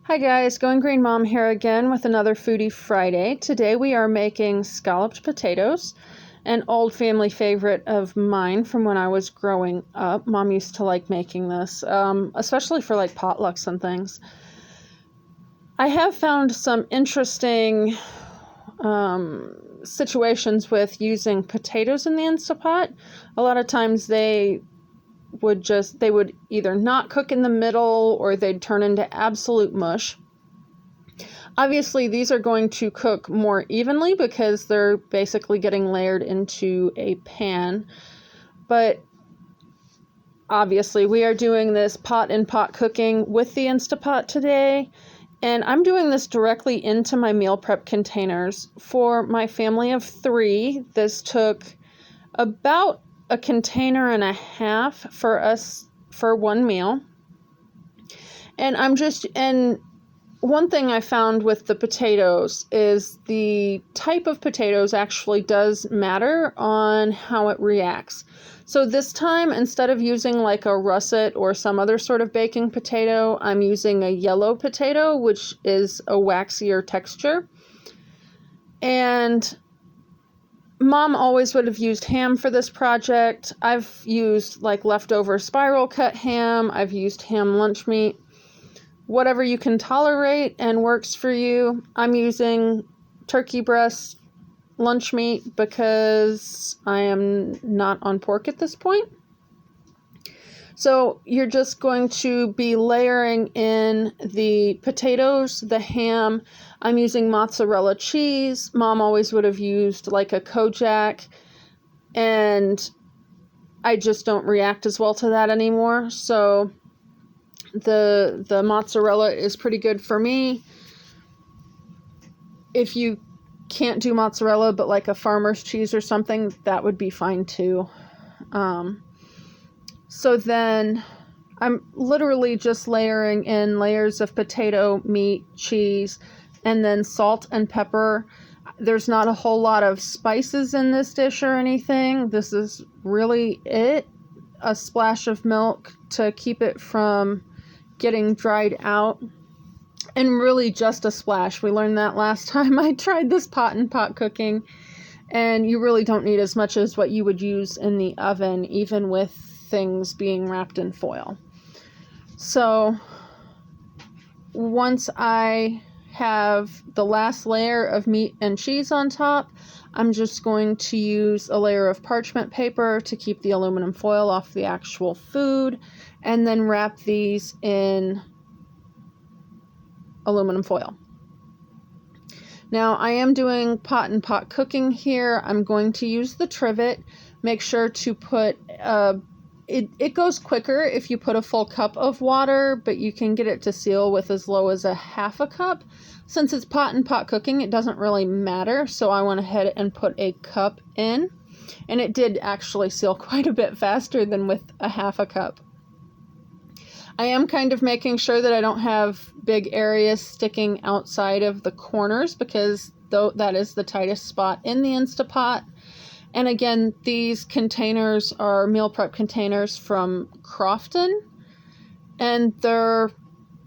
Hi guys, Going Green Mom here again with another Foodie Friday. Today we are making scalloped potatoes, an old family favorite of mine from when I was growing up. Mom used to like making this, especially for like potlucks and things. I have found some interesting situations with using potatoes in the Instapot. A lot of times they would either not cook in the middle or they'd turn into absolute mush. Obviously, these are going to cook more evenly because they're basically getting layered into a pan. But obviously, we are doing this pot-in-pot cooking with the Instapot today. And I'm doing this directly into my meal prep containers. For my family of 3, this took about a container and a half for us for one meal. And one thing I found with the potatoes is the type of potatoes actually does matter on how it reacts. So this time, instead of using like a russet or some other sort of baking potato, I'm using a yellow potato, which is a waxier texture. And Mom always would have used ham for this project. I've used like leftover spiral cut ham. I've used ham lunch meat. Whatever you can tolerate and works for you. I'm using turkey breast lunch meat because I am not on pork at this point. So you're just going to be layering in the potatoes, the ham. I'm using mozzarella cheese. Mom always would have used like a CoJack, and I just don't react as well to that anymore. So the mozzarella is pretty good for me. If you can't do mozzarella, but like a farmer's cheese or something, that would be fine too. So then I'm literally just layering in layers of potato, meat, cheese, and then salt and pepper. There's not a whole lot of spices in this dish or anything. This is really it. A splash of milk to keep it from getting dried out. And really just a splash. We learned that last time I tried this pot-in-pot cooking. And you really don't need as much as what you would use in the oven, even with things being wrapped in foil. So once I have the last layer of meat and cheese on top, I'm just going to use a layer of parchment paper to keep the aluminum foil off the actual food, and then wrap these in aluminum foil. Now I am doing pot-in-pot cooking here. I'm going to use the trivet. Make sure to put it goes quicker if you put a full cup of water, but you can get it to seal with as low as a half a cup. Since it's pot-in-pot cooking, it doesn't really matter, so I went ahead and put a cup in, and it did actually seal quite a bit faster than with a half a cup. I am kind of making sure that I don't have big areas sticking outside of the corners, because that is the tightest spot in the Instapot. And again, these containers are meal prep containers from Crofton, and they're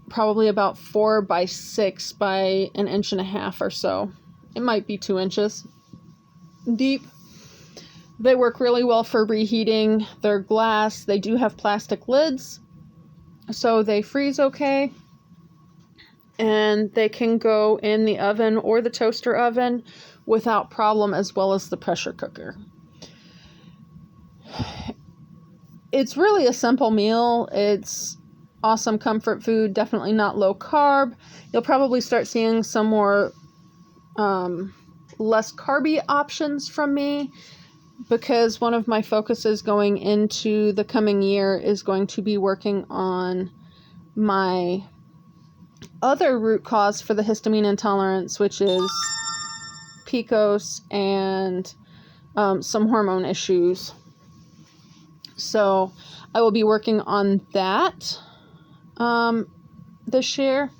probably about 4 by 6 by 1.5 inches or so. It might be 2 inches deep. They work really well for reheating. They're glass. They do have plastic lids, so they freeze okay. And they can go in the oven or the toaster oven without problem, as well as the pressure cooker. It's really a simple meal. It's awesome comfort food, definitely not low carb. You'll probably start seeing some more less carby options from me, because one of my focuses going into the coming year is going to be working on my other root cause for the histamine intolerance, which is PCOS and some hormone issues. So I will be working on that this year,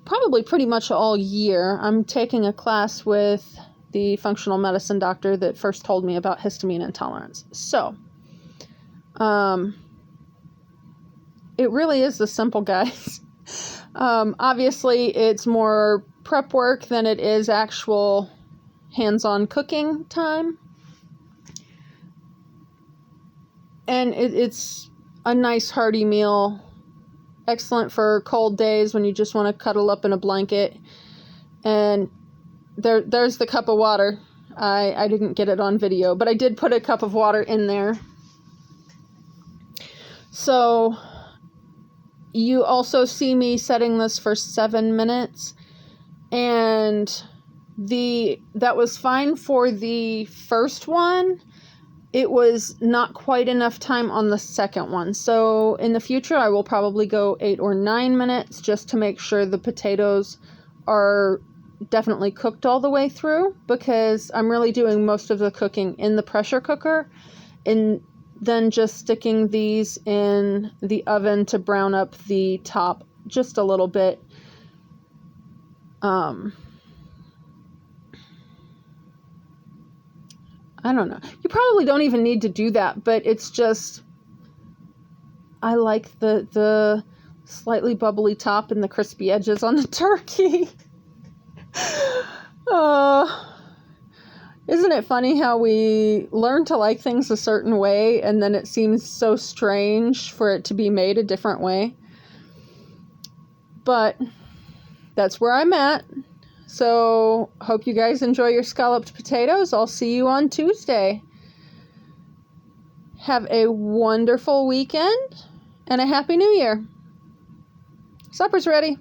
probably pretty much all year. I'm taking a class with the functional medicine doctor that first told me about histamine intolerance. So it really is the simple, guys. Obviously, it's more prep work than it is actual hands-on cooking time. And it's a nice hearty meal. Excellent for cold days when you just want to cuddle up in a blanket. And there's the cup of water. I didn't get it on video, but I did put a cup of water in there. So you also see me setting this for 7 minutes, and that was fine for the first one. It was not quite enough time on the second one. So in the future, I will probably go 8 or 9 minutes just to make sure the potatoes are definitely cooked all the way through, because I'm really doing most of the cooking in the pressure cooker and then just sticking these in the oven to brown up the top just a little bit. I don't know. You probably don't even need to do that, but it's just, I like the slightly bubbly top and the crispy edges on the turkey. Isn't it funny how we learn to like things a certain way and then it seems so strange for it to be made a different way? But that's where I'm at. So, hope you guys enjoy your scalloped potatoes. I'll see you on Tuesday. Have a wonderful weekend and a Happy New Year. Supper's ready.